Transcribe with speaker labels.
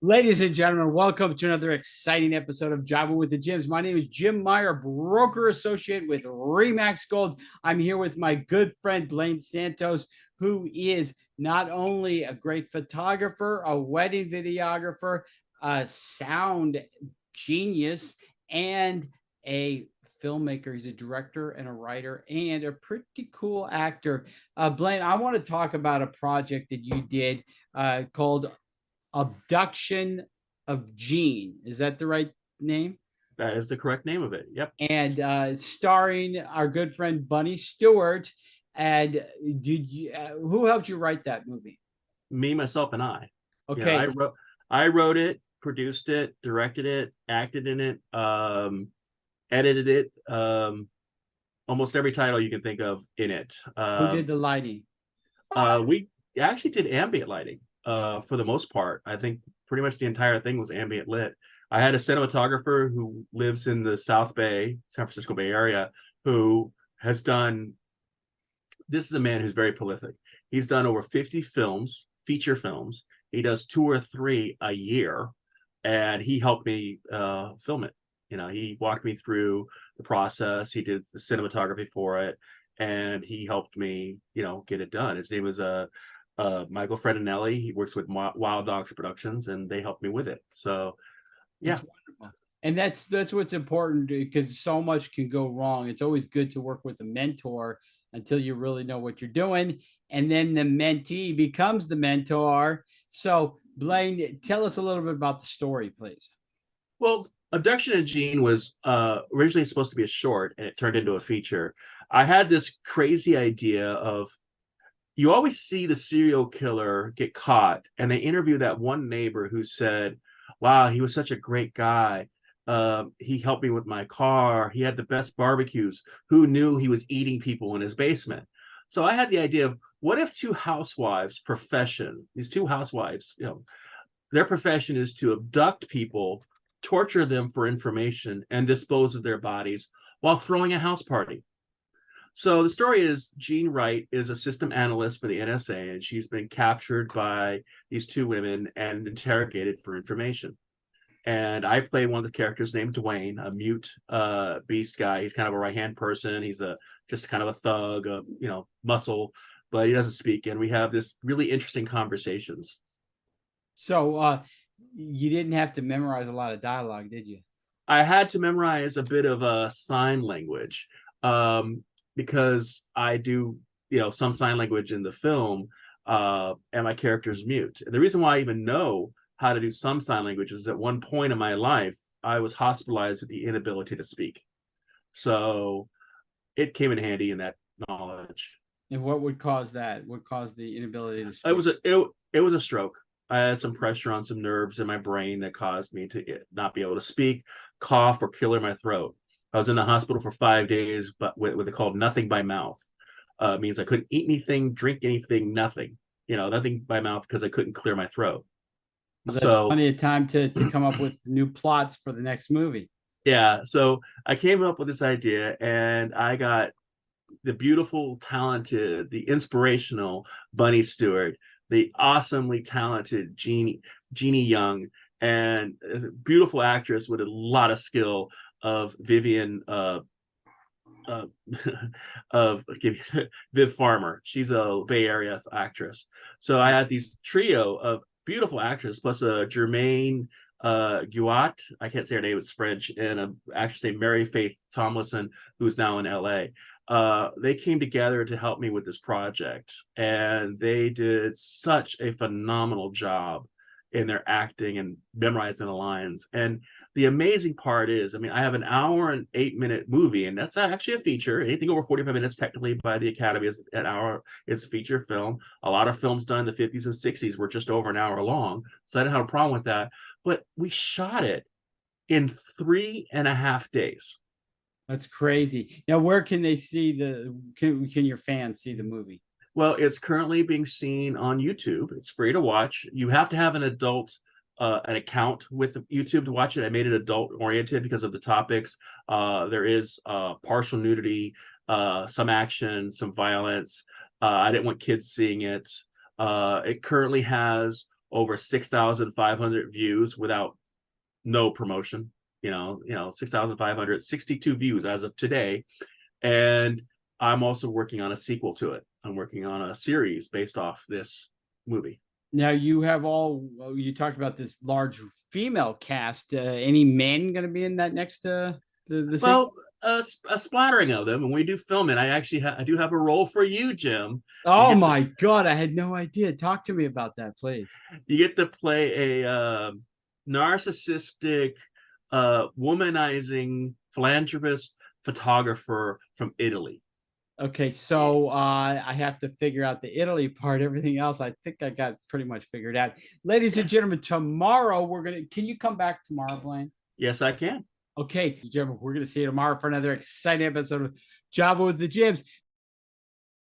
Speaker 1: Ladies and gentlemen, welcome to another exciting episode of Java with the Gyms. My name is Jim Meyer, broker associate with Remax Gold. I'm here with my good friend Blaine Santos, who is not only a great photographer, a wedding videographer, a sound genius, and a filmmaker. He's a director and a writer and a pretty cool actor. Blaine, I want to talk about a project that you did called Abduction of Jean. Is that the right name?
Speaker 2: That is the correct name of it. Yep.
Speaker 1: And starring our good friend Bunny Stewart. And who helped you write that movie?
Speaker 2: Me, myself, and I. Yeah,
Speaker 1: Okay.
Speaker 2: I wrote it, produced it, directed it, acted in it, edited it, almost every title you can think of in it.
Speaker 1: Who did the lighting?
Speaker 2: We actually did ambient lighting for the most part. I think pretty much the entire thing was ambient lit. I had a cinematographer who lives in the South Bay, San Francisco Bay Area, who has done. This is a man who's very prolific. He's done over 50 films, feature films. He does 2 or 3 a year, and he helped me film it. He walked me through the process. He did the cinematography for it, and he helped me, get it done. His name was Michael Fredinelli. He works with Wild Dogs Productions, and they helped me with it. So, yeah.
Speaker 1: That's wonderful. And that's what's important because so much can go wrong. It's always good to work with a mentor until you really know what you're doing. And then the mentee becomes the mentor. So, Blaine, tell us a little bit about the story, please.
Speaker 2: Well, Abduction of Jean was originally supposed to be a short, and it turned into a feature. I had this crazy idea of you always see the serial killer get caught, and they interview that one neighbor who said, "Wow, he was such a great guy. He helped me with my car. He had the best barbecues. Who knew he was eating people in his basement?" So I had the idea of what if these two housewives, their profession is to abduct people, torture them for information, and dispose of their bodies while throwing a house party. So the story is Jean Wright is a system analyst for the NSA, and she's been captured by these two women and interrogated for information. And I play one of the characters named Dwayne, a mute beast guy. He's kind of a right-hand person. He's just kind of a thug, muscle, but he doesn't speak. And we have this really interesting conversations.
Speaker 1: So, you didn't have to memorize a lot of dialogue, did you?
Speaker 2: I had to memorize a bit of a sign language because I do, some sign language in the film, and my character's mute. And the reason why I even know how to do some sign language is at one point in my life, I was hospitalized with the inability to speak. So it came in handy in that knowledge.
Speaker 1: And what would cause that? What caused the inability to speak?
Speaker 2: It was a stroke. I had some pressure on some nerves in my brain that caused me to not be able to speak, cough, or clear my throat. I was in the hospital for 5 days, but with what they called nothing by mouth. Means I couldn't eat anything, drink anything, nothing. Nothing by mouth because I couldn't clear my throat.
Speaker 1: Well, that's
Speaker 2: So
Speaker 1: plenty of time to come up with new plots for the next movie.
Speaker 2: yeah, so I came up with this idea, and I got the beautiful, talented, the inspirational Bunny Stewart, the awesomely talented Jeannie Young, and a beautiful actress with a lot of skill of Vivian uh, of Viv Farmer. She's a Bay Area actress. So I had these trio of beautiful actresses plus a Germaine Guat. I can't say her name; it's French, and a actress named Mary Faith Tomlinson, who's now in LA. They came together to help me with this project, and they did such a phenomenal job in their acting and memorizing the lines. And the amazing part is, I mean, I have an hour and 8 minute movie, and that's actually a feature. Anything over 45 minutes, technically by the Academy, is an hour. Is a feature film. A lot of films done in the 50s and 60s were just over an hour long, so I didn't have a problem with that. But we shot it in 3.5 days.
Speaker 1: That's crazy. Now, where can they see can your fans see the movie?
Speaker 2: Well, it's currently being seen on YouTube. It's free to watch. You have to have an account with YouTube to watch it. I made it adult oriented because of the topics. There is partial nudity, some action, some violence. I didn't want kids seeing it. It currently has over 6,500 views without no promotion. 6,562 views as of today. And I'm also working on a sequel to it. I'm working on a series based off this movie.
Speaker 1: Now you you talked about this large female cast. Any men going to be in that next the
Speaker 2: Well, a splattering of them, and we do film it. I do have a role for you, Jim.
Speaker 1: Oh my God, I had no idea. Talk to me about that, please.
Speaker 2: You get to play a narcissistic, womanizing philanthropist photographer from Italy.
Speaker 1: Okay, so I have to figure out the Italy part. Everything else, I think I got pretty much figured out. Ladies and gentlemen, tomorrow can you come back tomorrow, Blaine?
Speaker 2: Yes, I can.
Speaker 1: Okay, gentlemen, we're gonna see you tomorrow for another exciting episode of Java with the Jims.